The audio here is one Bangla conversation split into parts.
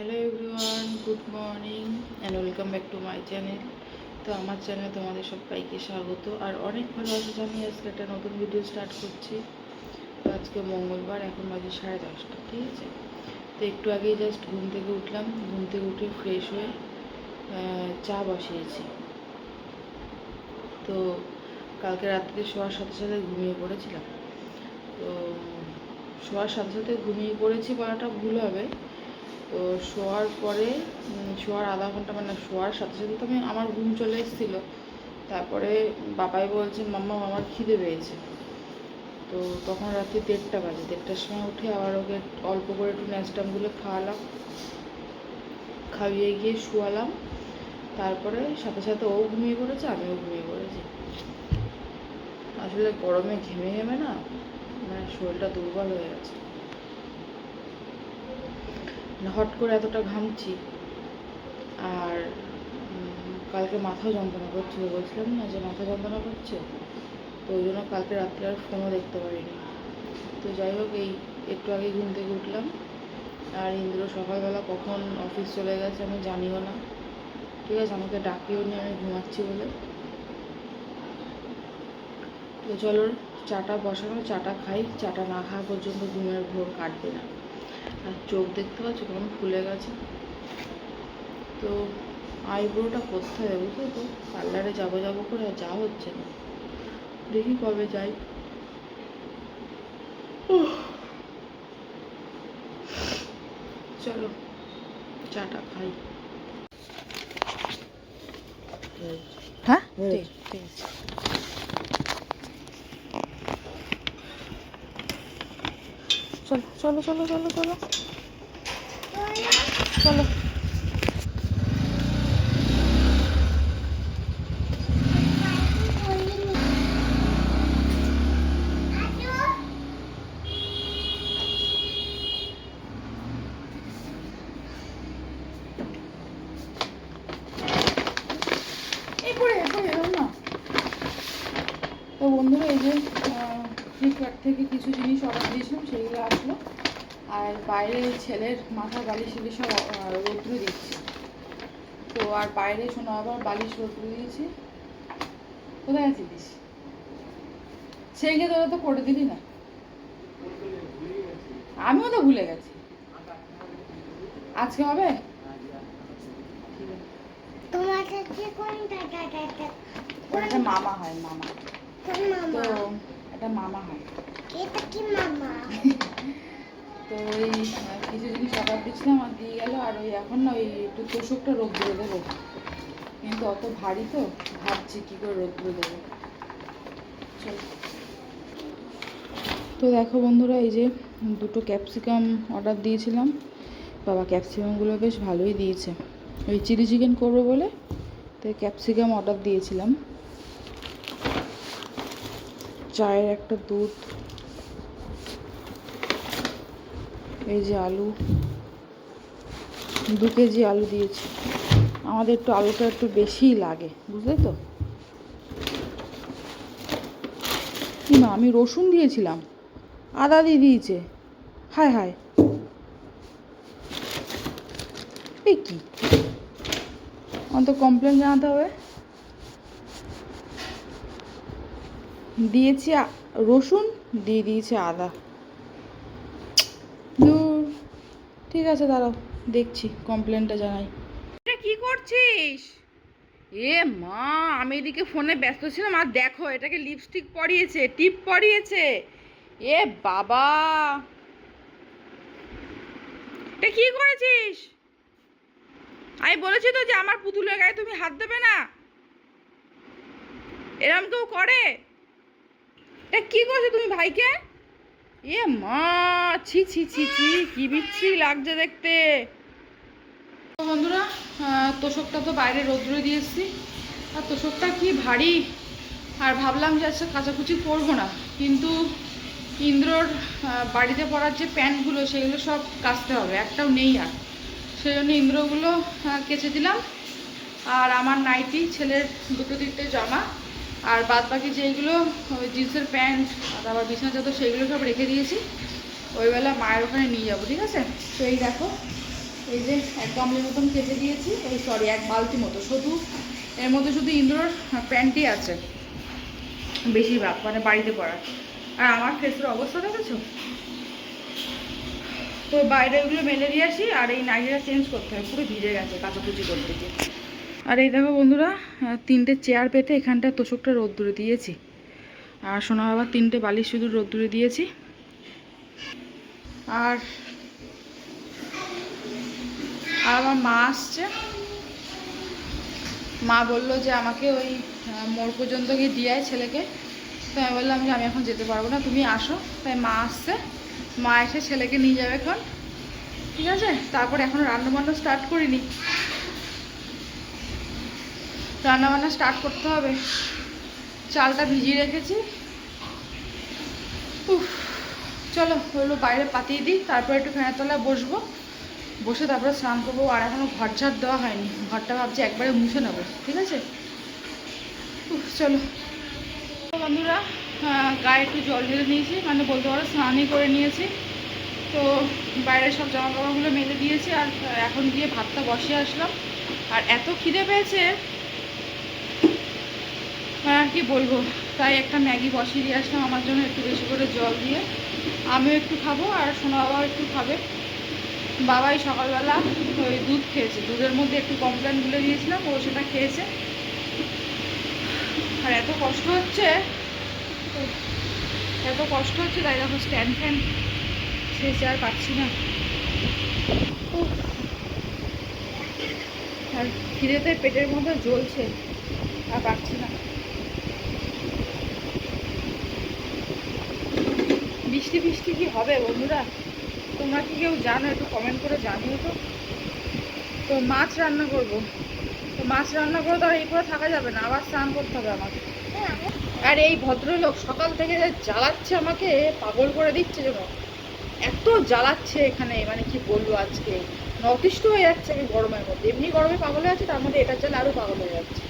Hello everyone, good morning and welcome back to my channel. তো আমার চ্যানেলে তোমাদের সবাইকে স্বাগত আর অনেক ভালোবাসা জানিয়ে আজকে একটা নতুন ভিডিও স্টার্ট করছি। তো আজকে মঙ্গলবার, এখন বাজে 10:30, ঠিক আছে। তো একটু আগেই জাস্ট ঘুম থেকে উঠলাম, ঘুম থেকে উঠে ফ্রেশ হয়ে চা বসিয়েছি। তো কালকে রাত্রে শোয়ার সাথে সাথে ঘুমিয়ে পড়েছিলাম। তো শোয়ার সাথে সাথে ঘুমিয়ে পড়েছি বলাটা ভুল হবে। তো শোয়ার পরে শোয়ার আধা ঘন্টা, মানে শোয়ার সাথে সাথে তো আমার ঘুম চলে এসেছিলো। তারপরে বাবাই বলছে মাম্মা আমার খিদে পেয়েছে। তো তখন রাত্রি 1:30 বাজে। 1:30টার সময় উঠে আবার ওকে অল্প করে একটু ন্যাস্টামগুলো খাওয়ালাম, খাইয়ে গিয়ে শুয়ালাম। তারপরে সাথে সাথে ও ঘুমিয়ে পড়েছে, আমিও ঘুমিয়ে পড়েছি। আসলে গরমে ঘেমে ঘেমে না, মানে শরীরটা দুর্বল হয়ে গেছে। হট করে এতটা ঘামছি। আর কালকে মাথাও যন্ত্রণা করছিল, বলছিলাম না যে মাথা যন্ত্রণা করছে। তো ওই জন্য কালকে রাত্রে আর ফোনও দেখতে পারিনি। তো যাই হোক, এই একটু আগে ঘুম থেকে উঠলাম। আর ইন্দ্র সকালবেলা কখন অফিস চলে গেছে আমি জানিও না, ঠিক আছে। আমাকে ডাকিও নি আমি ঘুমাচ্ছি বলে। তো চলো চাটা বসানো, চাটা খাই। চাটা না খাওয়া পর্যন্ত ঘুমের ঘোর কাটবে না। আর চোখ দেখতে পাচ্ছ কেমন ফুলে গেছে। তো আইব্রোটা করতে হবে, বুঝলো তো। পার্লারে যাবো যাবো করে আর যাওয়া হচ্ছে না, দেখি কবে যাই। চলো চাটা খাই। হ্যাঁ ঠিক আছে। চলো চলো চলো চলো চলো চলো। তো বন্ধুরা, এই যে ফ্লিপকার্ট থেকে কিছু জিনিস অর্ডার দিয়েছিলাম, সেগুলো আসলো। আর বাইরে ছেলের মাথার বালিশ এগুলি সব রৌদ্রে দিচ্ছি। তো আর বাইরে শোনো আবার বালিশ রৌদ্রে দিয়েছি। কোথায় আছিস? সেইকে তোরা তো করে দিলি না। আমিও তো ভুলে গেছি। আজকে হবে? তোমার কাছে কোনটা? মামা হয়, মামা। তো এটা মামা হয়। এটা কি মামা? তো ওই কিছু জিনিস অর্ডার দিচ্ছিলাম আর দিয়ে গেল। আর ওই এখন না ওই একটু তোষকটা রোদ্দুরে দেবো, কিন্তু অত ভারী তো ভাবছি কী করে রোদ্দুরে দেবো। চলো। তো দেখো বন্ধুরা, এই যে দুটো ক্যাপসিকাম অর্ডার দিয়েছিলাম। বাবা ক্যাপসিকামগুলো বেশ ভালোই দিয়েছে, ওই চিলি চিকেন করবো বলে। তো ক্যাপসিকাম অর্ডার দিয়েছিলাম। চায়ের একটা দুধ, এই যে আলু, 2 কেজি আলু দিয়েছি। আমাদের একটু আলুটা একটু বেশিই লাগে, বুঝলে তো। কি না, আমি রসুন দিয়েছিলাম, আদা দিয়ে দিয়েছে। হায় হায়, এই কি, আমার তো কমপ্লেন জানাতে হবে। দিয়েছি রসুন, দিয়ে দিয়েছে আদা। ঠিক আছে, দাঁড়াও দেখছি, কমপ্লেনটা জানাই। এটা কি করছিস? এ মা, আমি এদিকে ফোনে ব্যস্ত ছিলাম আর দেখো এটাকে লিপস্টিক পরিয়েছে, টিপ পরিয়েছে। এ বাবা, এটা কি করেছিস? আমি বলেছি তো যে আমার পুতুলের গায়ে তুমি হাত দেবে না, এরম কেউ করে? এটা কি করছো তুমি ভাইকে? এ মা, ছি ছি ছি ছি, কি বিচ্ছিরি লাগছে দেখতে। বন্ধুরা, তোষকটা তো বাইরে রোদ্রে দিয়ে এসেছি। আর তোষকটা কি ভারী। আর ভাবলাম যে আজকে কাচাকুচি করবো না, কিন্তু ইন্দ্রর বাড়িতে পরার যে প্যান্টগুলো সেগুলো সব কাচতে হবে, একটাও নেই। আর সেই জন্য ইন্দ্রগুলো কেচে দিলাম। আর আমার নাইটি, ছেলের 2-3টে জামা, আর বাদ বাকি যেইগুলো ওই জিন্সের প্যান্ট আর আবার বিছানা চাদর, সেইগুলো সব রেখে দিয়েছি। ওইবেলা মায়ের ওখানে নিয়ে যাবো, ঠিক আছে। তো এই দেখো, এই যে 1 গামলির মতন কেটে দিয়েছি, এই সরি 1 বালতি মতো, শুধু এর মধ্যে শুধু ইন্দুরের প্যান্টই আছে বেশিরভাগ, মানে বাড়িতে পরা। আর আমার ফেসের অবস্থা দেখেছো? তো বাইরে ওগুলো মেলে দিয়ে আসি, আর এই নাইটিটা চেঞ্জ করতে হয়, পুরো ভিজে গেছে কাচাকুচি করতে গিয়ে। আর এই দেখো বন্ধুরা, 3টে চেয়ার পেতে এখানটা তোষকটা রোদ্দুরে দিয়েছি, আর সোনা বাবার 3টে বালিশ শুধু রোদ্দুরে দিয়েছি। আর আমার মা আসছে, মা বললো যে আমাকে ওই মোড় পর্যন্ত গিয়ে দিয়ে ছেলেকে। তো আমি বললাম যে আমি এখন যেতে পারবো না, তুমি আসো। তাই মা আসছে, মা এসে ছেলেকে নিয়ে যাবে এখন, ঠিক আছে? তারপরে এখন রান্নাবান্না স্টার্ট করিনি, রান্নাবান্না স্টার্ট করতে হবে। চালটা ভিজিয়ে রেখেছি। চলো হলো বাইরে পাতিয়ে দিই, তারপরে একটু ফ্যানের তলায় বসবো, বসে তারপরে স্নান করবো। আর এখনও ঘর ঝাড় দেওয়া হয়নি, ঘরটা ভাবছি একবারে মুছে নেবো, ঠিক আছে? চলো বন্ধুরা, গায়ে একটু জল ঢেলে নিয়েছি, মানে বলতে পারো স্নানই করে নিয়েছি। তো বাইরের সব জামা কাপড়গুলো মেলে দিয়েছি, আর এখন গিয়ে ভাতটা বসিয়ে আসলাম। আর এত খিদে পেয়েছে আর কি বলবো, তাই একটা ম্যাগি বসিয়ে দিয়ে আসলাম আমার জন্য, একটু বেশি করে জল দিয়ে। আমিও একটু খাবো আর সোনা বাবাও একটু খাবে। বাবাই সকালবেলা ওই দুধ খেয়েছে, দুধের মধ্যে একটু কমপ্লেন গুলে দিয়েছিলাম, ও সেটা খেয়েছে। আর এত কষ্ট হচ্ছে, এত কষ্ট হচ্ছে, তাই দেখো স্ট্যান্ড ফ্যান শেষে আর পাচ্ছি না। আর খিদেতে পেটের মধ্যে জ্বলছে, আর পাচ্ছি না। বৃষ্টি বৃষ্টি কি হবে বন্ধুরা? তোমরা কি কেউ জানো? একটু কমেন্ট করে জানিও তো। তো মাছ রান্না করব, তো মাছ রান্না করে তো আর এই করে থাকা যাবে না, আবার স্নান করতে হবে আমাকে। আর এই ভদ্রলোক সকাল থেকে যে জ্বালাচ্ছে আমাকে, পাগল করে দিচ্ছে যেন, এত জ্বালাচ্ছে এখানে, মানে কি বলবো, আজকে অতিষ্ঠ হয়ে যাচ্ছে আমি গরমের মধ্যে। এমনি গরমে পাগল হয়ে আছে, তার মধ্যে এটার জ্বালা আরও পাগল হয়ে যাচ্ছে।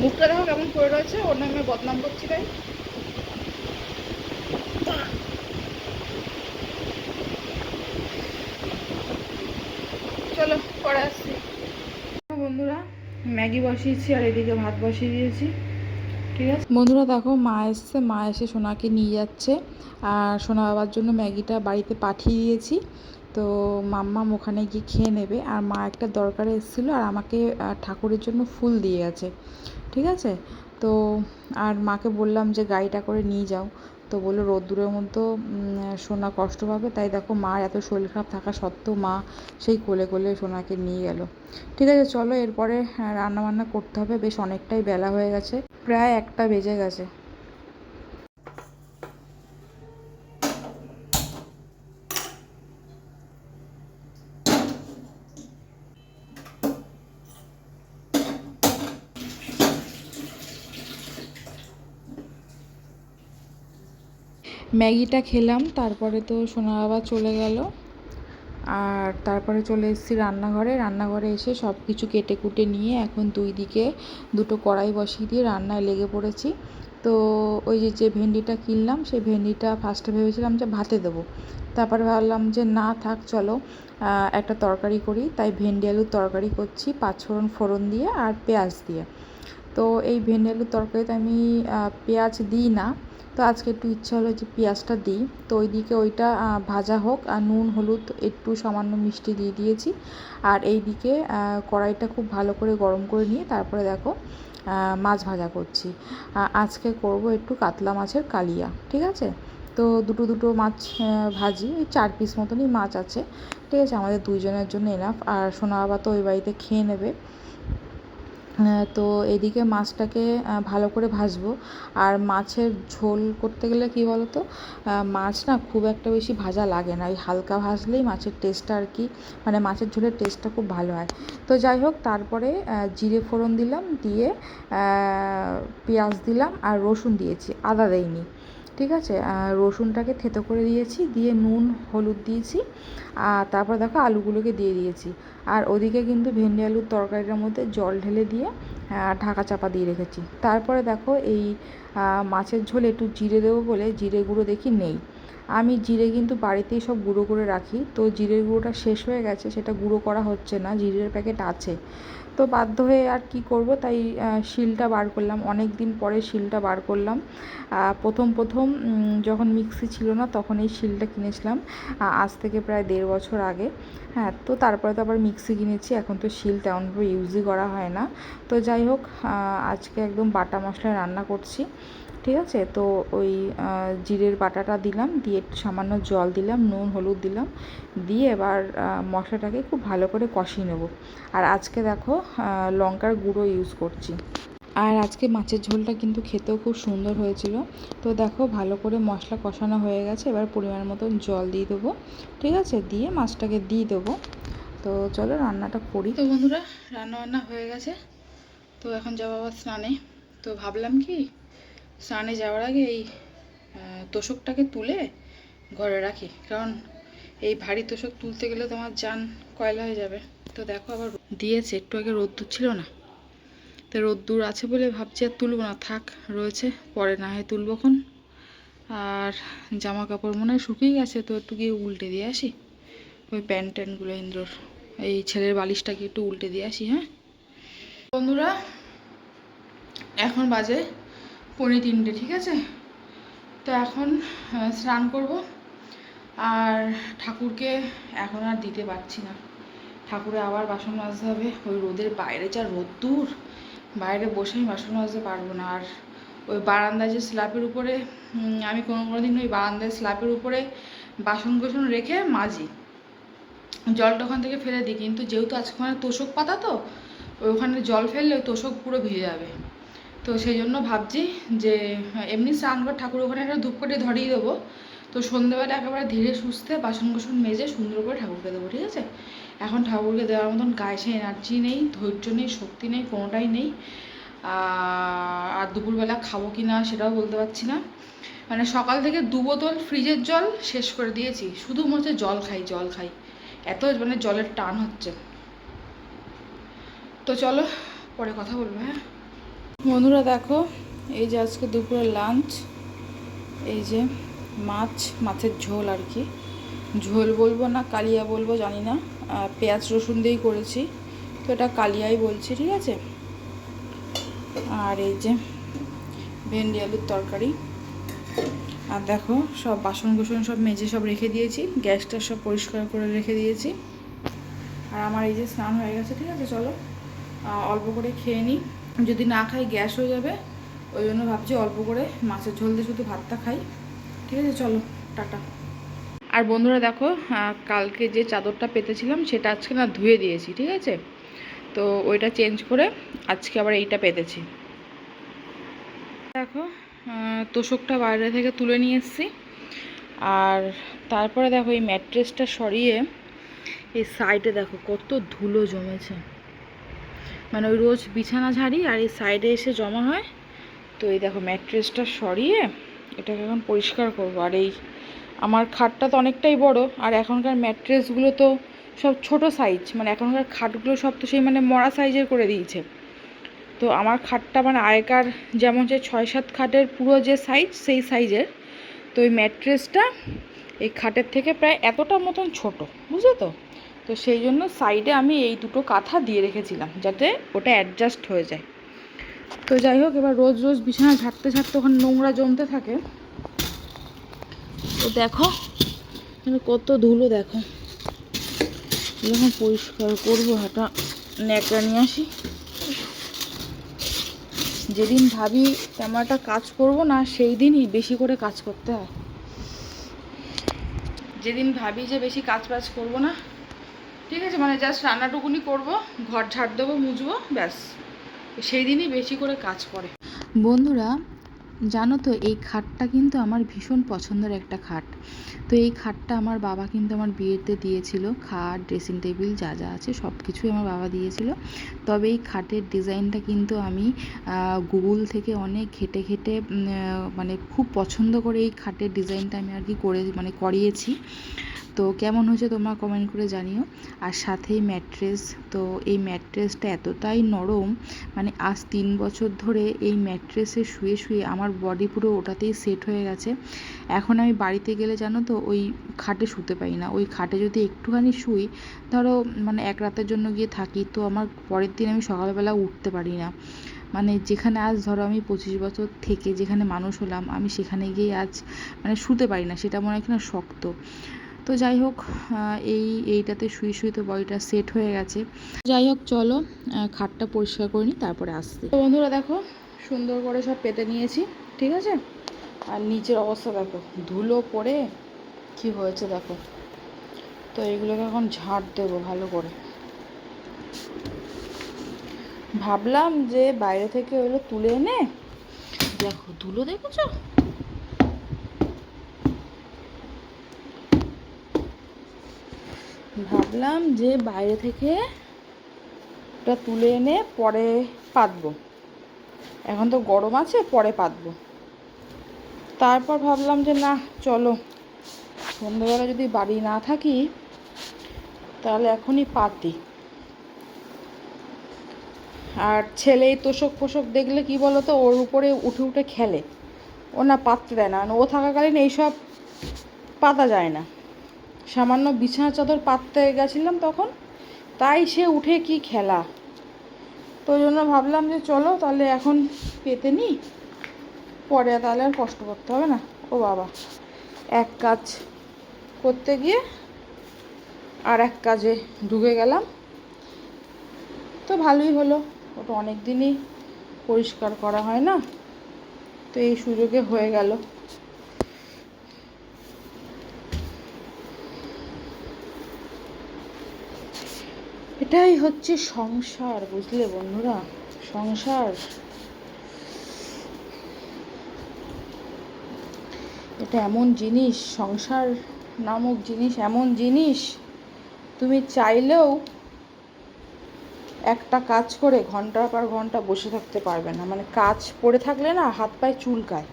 মুখটা দেখো কেমন করে রয়েছে, ওর নামে বদনাম করছি তাই। চলো পরে আসছি বন্ধুরা। ম্যাগি বসিয়েছি আর এদিকে ভাত বসিয়ে দিয়েছি, ঠিক আছে বন্ধুরা। দেখো মা এসছে, মা এসে সোনাকে নিয়ে যাচ্ছে, আর সোনা বাবার জন্য ম্যাগিটা বাড়িতে পাঠিয়ে দিয়েছি। তো মাম্মাম ওখানে গিয়ে খেয়ে নেবে। আর মা একটা দরকারে এসেছিলো, আর আমাকে ঠাকুরের জন্য ফুল দিয়ে গেছে, ঠিক আছে? তো আর মাকে বললাম যে গাড়িটা করে নিয়ে যাও, তো বললো রোদ্দুরের মধ্যে সোনা কষ্ট পাবে। তাই দেখো মার এত শরীর খারাপ থাকা সত্ত্বেও মা সেই কোলে কোলে সোনাকে নিয়ে গেল। ঠিক আছে চলো, এরপরে রান্নাবান্না করতে হবে, বেশ অনেকটাই বেলা হয়ে গেছে, প্রায় 1টা বেজে গেছে। ম্যাগিটা খেলাম, তারপরে তো সোনা বাবা চলে গেল। আর তারপরে চলে এসেছি রান্নাঘরে। রান্নাঘরে এসে সব কিছু কেটে কুটে নিয়ে এখন দুই দিকে দুটো কড়াই বসিয়ে দিয়ে রান্নায় লেগে পড়েছি। তো ওই যে ভেন্ডিটা কিনলাম, সেই ভেন্ডিটা ফার্স্টে ভেবেছিলাম যে ভাতে দেবো, তারপরে ভাবলাম যে না থাক, চলো একটা তরকারি করি। তাই ভেন্ডি আলুর তরকারি করছি, 5 ফোড়ন দিয়ে আর পেঁয়াজ দিয়ে। তো এই ভেন্ডি আলুর তরকারিতে আমি পেঁয়াজ দিই না, তো আজকে একটু ইচ্ছা হলো যে পেঁয়াজটা দিই। তো ওইদিকে ওইটা ভাজা হোক, আর নুন হলুদ একটু সামান্য মিষ্টি দিয়ে দিয়েছি। আর এইদিকে কড়াইটা খুব ভালো করে গরম করে নিয়ে তারপরে দেখো মাছ ভাজা করছি। আজকে করব একটু কাতলা মাছের কালিয়া, ঠিক আছে? তো দুটো মাছ ভাজি, ওই 4 পিস মতনই মাছ আছে, ঠিক আছে? আমাদের দুইজনের জন্য এনাফ। আর সোনা বাবা তো ওই বাড়িতে খেয়ে নেবে। তো এদিকে মাছটাকে ভালো করে ভাজবো। আর মাছের ঝোল করতে গেলে কি বলো তো, মাছ না খুব একটা বেশি ভাজা লাগে না, ওই হালকা ভাজলেই মাছের টেস্টটা আর কি, মানে মাছের ঝোলের টেস্টটা খুব ভালো হয়। তো যাই হোক, তারপরে জিরে ফোড়ন দিলাম, দিয়ে পেঁয়াজ দিলাম আর রসুন দিয়েছি, আদা দেইনি, ঠিক আছে? রসুনটাকে থেতো করে দিয়েছি, দিয়ে নুন হলুদ দিয়েছি। আর তারপর দেখো আলুগুলোকে দিয়ে দিয়েছি। আর ওদিকে কিন্তু ভেন্ডি আলুর তরকারিটার মধ্যে জল ঢেলে দিয়ে ঢাকা চাপা দিয়ে রেখেছি। তারপরে দেখো এই মাছের ঝোলে একটু জিরে দেবো বলে জিরে গুঁড়ো দেখি নেই, আমি জিরে কিন্তু বাড়িতেই সব গুঁড়ো করে রাখি, তো জিরের গুঁড়োটা শেষ হয়ে গেছে, সেটা গুঁড়ো করা হচ্ছে না, জিরের প্যাকেট আছে। তো বাধ্য হয়ে আর কি করব, তাই শিলটা বার করলাম, অনেক দিন পরে শিলটা বার করলাম। প্রথম যখন মিক্সি ছিল না তখন এই শিলটা কিনেছিলাম, আজ থেকে প্রায় 1.5 বছর আগে। হ্যাঁ, তো তারপরে তো আবার মিক্সি কিনেছি, এখন তো শিল তেমনভাবে ইউজই করা হয় না। তো যাই হোক, আজকে একদম বাটা মশলায় রান্না করছি, ঠিক আছে। তো ওই জিরের বাটাটা দিলাম, দিয়ে একটু সামান্য জল দিলাম, নুন হলুদ দিলাম, দিয়ে এবার মশলাটাকে খুব ভালো করে কষিয়ে নেব। আর আজকে দেখো লঙ্কার গুঁড়ো ইউজ করছি। আর আজকে মাছের ঝোলটা কিন্তু খেতেও খুব সুন্দর হয়েছিল। তো দেখো ভালো করে মশলা কষানো হয়ে গেছে, এবার পরিমাণ মতন জল দিয়ে দেবো, ঠিক আছে, দিয়ে মাছটাকে দিয়ে দেবো। তো চলো রান্নাটা করি। তো বন্ধুরা, রান্না হয়ে গেছে, তো এখন যাবো আবার স্নানে। তো ভাবলাম কি, স্নানে যাওয়ার আগে এই তোষকটাকে তুলে ঘরে রাখি, কারণ এই ভারী তোষক তুলতে গেলে তোমার জান কয়লা হয়ে যাবে। তো দেখো আবার দিয়েছে, একটু আগে রোদ্দুর ছিল না, তো রোদ্দুর আছে বলে ভাবছি আর তুলবো না, থাক রয়েছে, পরে না হয় তুলবখন। আর জামা কাপড় মনে হয় শুকিয়ে গেছে, তো একটু গিয়ে উল্টে দিয়ে আসি, ওই প্যান্ট ট্যান্টগুলো ইন্দ্রর, এই ছেলের বালিশটাকে একটু উল্টে দিয়ে আসি। হ্যাঁ বন্ধুরা, এখন বাজে 2:45, ঠিক আছে। তো এখন স্নান করব, আর ঠাকুরকে এখন আর দিতে পারছি না, ঠাকুরে আবার বাসন মাজতে হবে, ওই রোদের বাইরে যা রোদ্দুর, বাইরে বসে আমি বাসন মাজতে পারবো না। আর ওই বারান্দায় যে স্ল্যাপের উপরে, আমি কোনো দিন ওই বারান্দায় স্ল্যাপের উপরে বাসন কোসন রেখে মাজি, জলটা ওখান থেকে ফেলে দিই, কিন্তু যেহেতু আজকে মানে তোষক পাতা, তো ওখানে জল ফেললে ওই তোষক পুরো ভিজে যাবে। তো সেই জন্য ভাবছি যে এমনি স্নান করে ঠাকুর ওখানে একটা ধূপকাঠি ধরিয়ে দেবো, তো সন্ধ্যেবেলা একেবারে ধীরে সুস্থে বাসন কোসন মেজে সুন্দর করে ঠাকুরকে দেবো, ঠিক আছে। এখন ঠাকুরকে দেওয়ার মতন গায়ে সে এনার্জি নেই, ধৈর্য নেই, শক্তি নেই, কোনোটাই নেই। আর দুপুরবেলা খাবো কি না সেটাও বলতে পারছি না, মানে সকাল থেকে 2 বোতল ফ্রিজের জল শেষ করে দিয়েছি, শুধু মনে হচ্ছে জল খাই, এত মানে জলের টান হচ্ছে। তো চলো পরে কথা বলবো। হ্যাঁ বন্ধুরা, দেখো এই যে আজকে দুপুরের লাঞ্চ, এই যে মাছের ঝোল আর কি, ঝোল বলবো না কালিয়া বলবো জানি না, পেঁয়াজ রসুন দিয়েই করেছি, তো এটা কালিয়াই বলছি, ঠিক আছে। আর এই যে ভেন্ডি আলুর তরকারি। আর দেখো সব বাসন কোসন সব মেজে সব রেখে দিয়েছি, গ্যাসটা সব পরিষ্কার করে রেখে দিয়েছি। আর আমার এই যে স্নান হয়ে গেছে, ঠিক আছে। চলো অল্প করে খেয়ে নিই, যদি না খাই গ্যাস হয়ে যাবে, ওই জন্য ভাবছি অল্প করে মাছের ঝোল দিয়ে শুধু ভাতটা খাই, ঠিক আছে। চলো টাটা। আর বন্ধুরা দেখো, কালকে যে চাদরটা পেতেছিলাম সেটা আজকে না ধুয়ে দিয়েছি, ঠিক আছে। তো ওইটা চেঞ্জ করে আজকে আবার এইটা পেতেছি। দেখো তোষকটা বাইরে থেকে তুলে নিয়ে এসেছি, আর তারপরে দেখো এই ম্যাট্রেসটা সরিয়ে এই সাইডে দেখো কত ধুলো জমেছে, মানে ওই রোজ বিছানা ঝাড়ি আর এই সাইডে এসে জমা হয়। তো এই দেখো ম্যাট্রেসটা সরিয়ে এটাকে এখন পরিষ্কার করবো। আর এই আমার খাটটা তো অনেকটাই বড়, আর এখনকার ম্যাট্রেসগুলো তো সব ছোট সাইজ, মানে এখনকার খাটগুলো সব তো সেই মানে মরা সাইজের করে দিয়েছে। তো আমার খাটটা মানে আগেকার যেমন যে 6-7 খাটের পুরো যে সাইজ সেই সাইজের, তো ওই ম্যাট্রেসটা এই খাটের থেকে প্রায় এতটা মতন ছোট, বুঝলো তো। তো সেই জন্য সাইডে আমি এই দুটো কাঁথা দিয়ে রেখেছিলাম যাতে ওটা অ্যাডজাস্ট হয়ে যায়। তো যাই হোক, এবার রোজ রোজ বিছানা ঝাড়তে ওখানে নোংরা জমতে থাকে। তো দেখো কত ধুলো, দেখো যখন পরিষ্কার করবো হাঁটা ন্যাকড়া নিয়ে আসি। যেদিন ভাবি তেমন একটা কাজ করবো না, সেই দিনই বেশি করে কাজ করতে হয়। যেদিন ভাবি যে বেশি কাজ করবো না, ঠিক আছে, মানে জাস্ট রান্নাটুকুনি করবো, ঘর ঝাড় দেবো, মুছবো, ব্যাস, সেই দিনই বেশি করে কাজ পড়ে। বন্ধুরা জানো তো, এই খাটটা কিন্তু আমার ভীষণ পছন্দের একটা খাট। তো এই খাটটা আমার বাবা কিন্তু আমার বিয়েতে দিয়েছিল, খাট ড্রেসিং টেবিল যা যা আছে সব কিছুই আমার বাবা দিয়েছিল। তবে এই খাটের ডিজাইনটা কিন্তু আমি গুগল থেকে অনেক ঘেটে মানে খুব পছন্দ করে এই খাটের ডিজাইনটা আমি আর কি করিয়েছি। তো কেমন হয়েছে তোমরা কমেন্ট করে জানিও। আর সাথেই ম্যাট্রেস, তো এই ম্যাট্রেসটা এতটাই নরম, মানে আজ 3 বছর ধরে এই ম্যাট্রেসে শুয়ে আমার আমার বডি পুরো ওটাতেই সেট হয়ে গেছে। এখন আমি বাড়িতে গেলে জানো তো ওই খাটে শুতে পারি না। ওই খাটে যদি একটুখানি শুই, ধরো মানে এক রাতের জন্য গিয়ে থাকি, তো আমার পরের দিন আমি সকালবেলা উঠতে পারি না। মানে যেখানে আজ ধরো আমি 25 বছর থেকে যেখানে মানুষ হলাম, আমি সেখানে গিয়ে আজ মানে শুতে পারি না, সেটা মনে হয় কিনা শক্ত। তো যাই হোক, এইটাতে শুয়ে শুয়ে তো বডিটা সেট হয়ে গেছে। যাই হোক চলো খাটটা পরিষ্কার করে নিই, তারপরে আসছি। তো বন্ধুরা দেখো, সুন্দর করে সব পেতে নিয়েছি, ঠিক আছে। আর নিচের অবস্থা দেখো, ধুলো পড়ে কি হয়েছে দেখো। তো এগুলোকে এখন ঝাড় দেবো ভালো করে। ভাবলাম যে বাইরে থেকে ওগুলো তুলে এনে, দেখো ধুলো দেখেছো, ভাবলাম যে বাইরে থেকে ওটা তুলে এনে পরে পাতবো। এখন তো গরম আছে, পরে পাতবো। তারপর ভাবলাম যে না চলো, সন্ধ্যেবেলা যদি বাড়ি না থাকি তাহলে এখনই পাতি। আর ছেলে এই তোষক ফোষক দেখলে কি বলো তো, ওর উপরে উঠে উঠে খেলে, ও না পাততে দেয় না। ও থাকাকালীন এইসব পাতা যায় না। সামান্য বিছানা চাদর পাততে গেছিলাম তখন, তাই সে উঠে কি খেলা। তো ওই জন্য ভাবলাম যে চলো তাহলে এখন পেতে নিই, পরে তাহলে আর কষ্ট করতে হবে না। ও বাবা, এক কাজ করতে গিয়ে আর এক কাজে ঢুকে গেলাম। তো ভালোই হলো, ওটা অনেক দিনই পরিষ্কার করা হয় না, তো এই সুযোগে হয়ে গেল। এটাই হচ্ছে সংসার, বুঝলে বন্ধুরা, সংসার এটা এমন জিনিস, সংসার নামক জিনিস এমন জিনিস, তুমি চাইলেও একটা কাজ করে ঘন্টার পর ঘন্টা বসে থাকতে পারবে না। মানে কাজ পড়ে থাকলে না হাত পায়ে চুলকায়।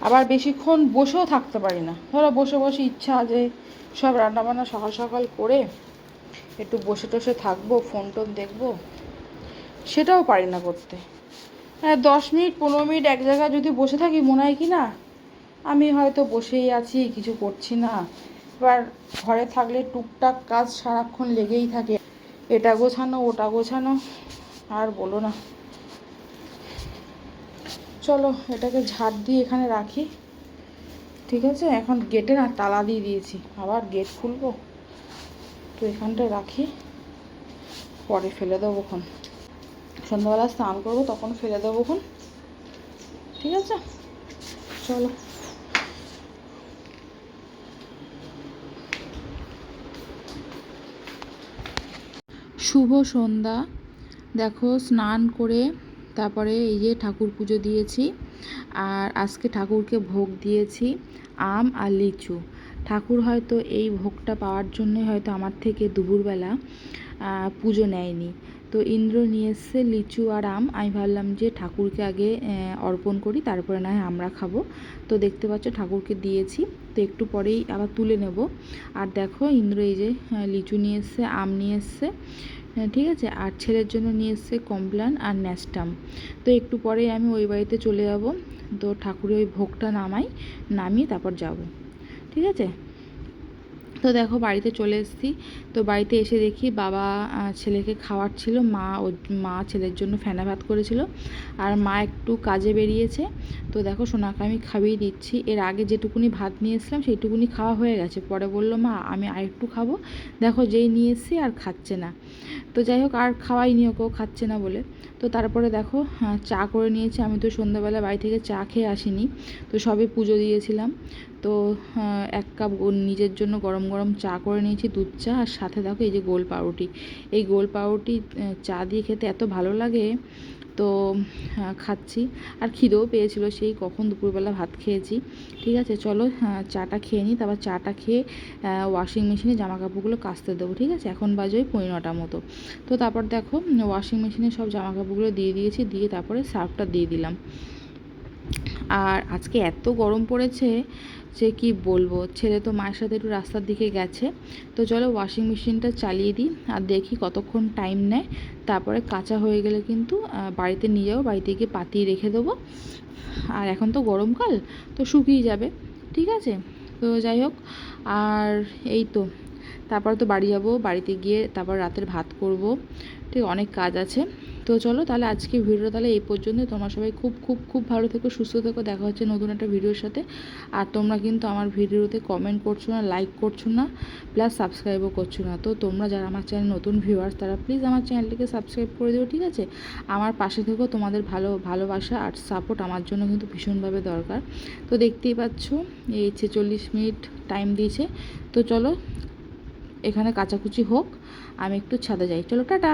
আবার বেশিক্ষণ বসেও থাকতে পারি না। ধরো বসে বসে ইচ্ছা যে সব রান্নাবান্না সকাল সকাল করে একটু বসে টসে থাকবো, ফোন টোন দেখবো, সেটাও পারি না করতে। হ্যাঁ, 10 মিনিট 15 মিনিট এক জায়গায় যদি বসে থাকি, মনে হয় কি না আমি হয়তো বসেই আছি, কিছু করছি না। এবার ঘরে থাকলে টুকটাক কাজ সারাক্ষণ লেগেই থাকে, এটা গোছানো ওটা গোছানো, আর বলো না। চলো এটাকে ঝাড় দিয়ে এখানে রাখি, ঠিক আছে। এখন গেটে না তালা দিয়ে দিয়েছি, আবার গেট খুলবো, তো এখানটায় রাখি, পরে ফেলে দেবো। খন সন্ধ্যাবেলা স্নান করবো, তখন ফেলে দেবো খন, ঠিক আছে। চলো শুভ সন্ধ্যা। দেখো স্নান করে তারপরে এই যে ঠাকুর পুজো দিয়েছি, আর আজকে ঠাকুরকে ভোগ দিয়েছি আম আর লিচু। ঠাকুর হয়তো এই ভোগটা পাওয়ার জন্যই হয়তো আমার থেকে দুপুরবেলা পুজো নেয়নি। তো ইন্দ্র নিয়ে এসছে লিচু আর আম, আমি ভাবলাম যে ঠাকুরকে আগে অর্পণ করি, তারপরে না হয় আমরা খাবো। তো দেখতে পাচ্ছ ঠাকুরকে দিয়েছি, তো একটু পরেই আবার তুলে নেব। আর দেখো ইন্দ্র এই যে লিচু নিয়ে এসছে, আম নিয়ে এসছে, ঠিক আছে। আর ছেলের জন্য নিয়ে এসছে কমপ্লান আর ন্যাস্টাম। তো একটু পরেই আমি ওই বাড়িতে চলে যাব। তো ঠাকুরের ওই ভোগটা নামিয়ে তারপর যাব, ঠিক আছে। তো দেখো বাড়িতে চলে এসেছি। তো বাড়িতে এসে দেখি বাবা ছেলেকে খাওয়াচ্ছিল, মা ছেলের জন্য ফেনা ভাত করেছিল, আর মা একটু কাজে বেরিয়েছে। তো দেখো সোনাকে আমি খাইয়ে দিচ্ছি। এর আগে যেটুকুনি ভাত নিয়ে এসেছিলাম সেইটুকুনি খাওয়া হয়ে গেছে, পরে বললো মা আমি আরেকটু খাবো। দেখো যেই নিয়ে এসেছি আর খাচ্ছে না। তো যাই হোক আর খাওয়াইনি ওকেও, খাচ্ছে না বলে। তো তারপরে দেখো চা করে নিয়েছি। আমি তো সন্ধ্যাবেলা বাড়ি থেকে চা খেয়ে আসিনি, তো সবে পুজো দিয়েছিলাম। তো 1 কাপ নিজের জন্য গরম গরম চা করে নিয়েছি, দুধ চা, আর সাথে দেখো এই যে গোল পাউরুটি। এই গোল পাউরুটি চা দিয়ে খেতে এত ভালো লাগে, তো খাচ্ছি। আর খিদেও পেয়েছিল, সেই কখন দুপুরবেলা ভাত খেয়েছি, ঠিক আছে। চলো চাটা খেয়ে নিই, তারপর চাটা খেয়ে ওয়াশিং মেশিনে জামা কাপড়গুলো কাচতে দেবো, ঠিক আছে। এখন বাজে ওই 9:15 মতো। তো তারপর দেখো ওয়াশিং মেশিনে সব জামা কাপড়গুলো দিয়ে দিয়েছি, দিয়ে তারপরে সার্ফটা দিয়ে দিলাম। আর আজকে এত গরম পড়েছে যে কি বলবো, ছেলে তো মায়ের সাথে একটু রাস্তার দিকে গেছে। তো চলো ওয়াশিং মেশিনটা চালিয়ে দিই আর দেখি কতক্ষণ টাইম নেয়। তারপরে কাঁচা হয়ে গেলে কিন্তু বাড়িতে নিয়ে যাবো, বাড়িতে গিয়ে পাতিয়ে রেখে দেবো। আর এখন তো গরমকাল, তো শুকিয়ে যাবে। ঠিক আছে, তো যাই হোক। আর এই তো তারপর তো বাড়ি যাব, বাড়িতে গিয়ে তারপর রাতের ভাত করব। ঠিক অনেক কাজ আছে। তো চলো তাহলে আজকে ভিডিও তাহলে এই পর্যন্ত। তোমরা সবাই খুব খুব খুব ভালো থেকো, সুস্থ থেকো। দেখা হচ্ছে নতুন একটা ভিডিওর সাথে। আর তোমরা কিন্তু আমার ভিডিওতে কমেন্ট করছো না, লাইক করছো না, প্লাস সাবস্ক্রাইবও করছো না। তো তোমরা যারা আমার চ্যানেল নতুন ভিউয়ার্স তারা প্লিজ আমার চ্যানেলটিকে সাবস্ক্রাইব করে দিও। ঠিক আছে, আমার পাশে থেকো। তোমাদের ভালোবাসা আর সাপোর্ট আমার জন্য কিন্তু ভীষণভাবে দরকার। তো দেখতেই পাচ্ছ এই 46 মিনিট টাইম দিয়েছে। তো চলো এখানে কাচাকুচি হোক, আমি একটু ছাদে যাই। চলো টাটা।